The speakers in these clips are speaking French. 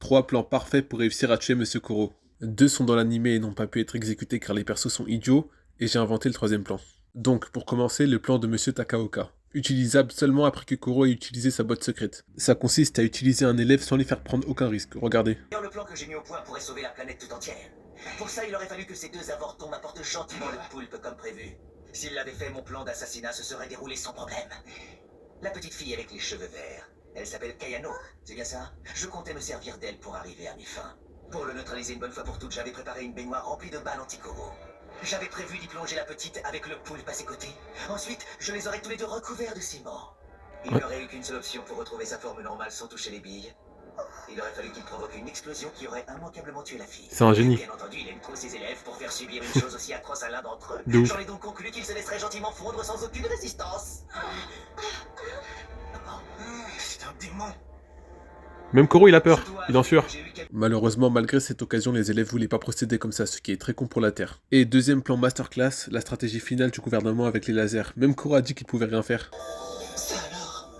3 plans parfaits pour réussir à tuer Monsieur Koro. 2 sont dans l'animé et n'ont pas pu être exécutés car les persos sont idiots, et j'ai inventé le troisième plan. Donc, pour commencer, le plan de Monsieur Takaoka. Utilisable seulement après que Koro ait utilisé sa boîte secrète. Ça consiste à utiliser un élève sans lui faire prendre aucun risque, regardez. Le plan que j'ai mis au point pourrait sauver la planète tout entière. Pour ça, il aurait fallu que ces deux avortons m'apportent gentiment le poulpe comme prévu. S'ils l'avaient fait, mon plan d'assassinat se serait déroulé sans problème. La petite fille avec les cheveux verts, elle s'appelle Kayano, c'est bien ça? Je comptais me servir d'elle pour arriver à mes fins. Pour le neutraliser une bonne fois pour toutes, j'avais préparé une baignoire remplie de balles anti-Koro. J'avais prévu d'y plonger la petite avec le poulpe à ses côtés. Ensuite, je les aurais tous les deux recouverts de ciment. Il n'y aurait eu qu'une seule option pour retrouver sa forme normale sans toucher les billes. Il aurait fallu qu'il provoque une explosion qui aurait immanquablement tué la fille. C'est un génie. Bien entendu, il aime trop ses élèves pour faire subir une chose aussi atroce à l'un d'entre eux. D'où J'en ai donc conclu qu'il se laisserait gentiment fondre sans aucune résistance. C'est un démon. Même Koro, il a peur, il en sueur. Malheureusement, malgré cette occasion, les élèves voulaient pas procéder comme ça, ce qui est très con pour la Terre. Et deuxième plan masterclass, la stratégie finale du gouvernement avec les lasers. Même Koro a dit qu'il pouvait rien faire. Ça alors?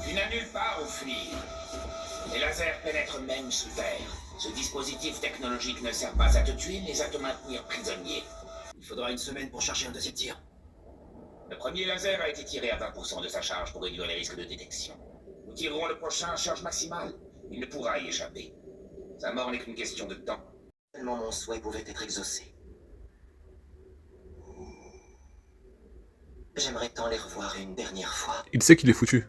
Tu n'as nulle part où fuir. Les lasers pénètrent même sous terre. Ce dispositif technologique ne sert pas à te tuer, mais à te maintenir prisonnier. Il faudra une semaine pour chercher un deuxième tir. Le premier laser a été tiré à 20% de sa charge pour réduire les risques de détection. Nous tirerons le prochain à charge maximale. Il ne pourra y échapper. Sa mort n'est qu'une question de temps. Tellement mon souhait pouvait être exaucé. J'aimerais tant les revoir une dernière fois. Il sait qu'il est foutu.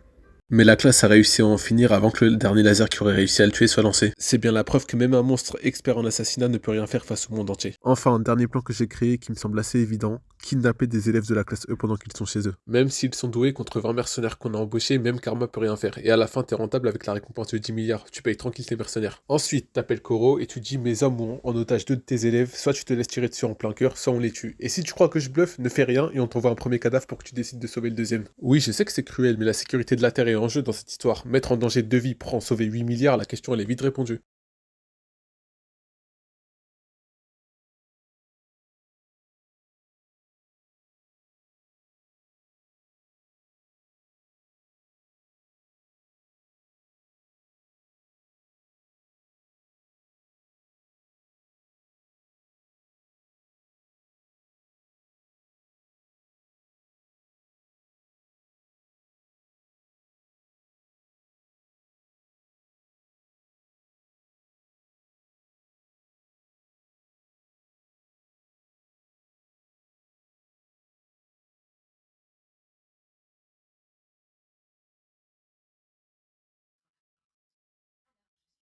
Mais la classe a réussi à en finir avant que le dernier laser qui aurait réussi à le tuer soit lancé. C'est bien la preuve que même un monstre expert en assassinat ne peut rien faire face au monde entier. Enfin, un dernier plan que j'ai créé qui me semble assez évident, kidnapper des élèves de la classe E pendant qu'ils sont chez eux. Même s'ils sont doués contre 20 mercenaires qu'on a embauchés, même Karma peut rien faire. Et à la fin, t'es rentable avec la récompense de 10 milliards, tu payes tranquille tes mercenaires. Ensuite, t'appelles Koro et tu dis mes hommes ont en otage 2 de tes élèves, soit tu te laisses tirer dessus en plein cœur, soit on les tue. Et si tu crois que je bluffe, ne fais rien et on t'envoie un premier cadavre pour que tu décides de sauver le deuxième. Oui, je sais que c'est cruel, mais la sécurité de la Terre est en jeu dans cette histoire. Mettre en danger 2 vies pour en sauver 8 milliards, la question elle est vite répondue.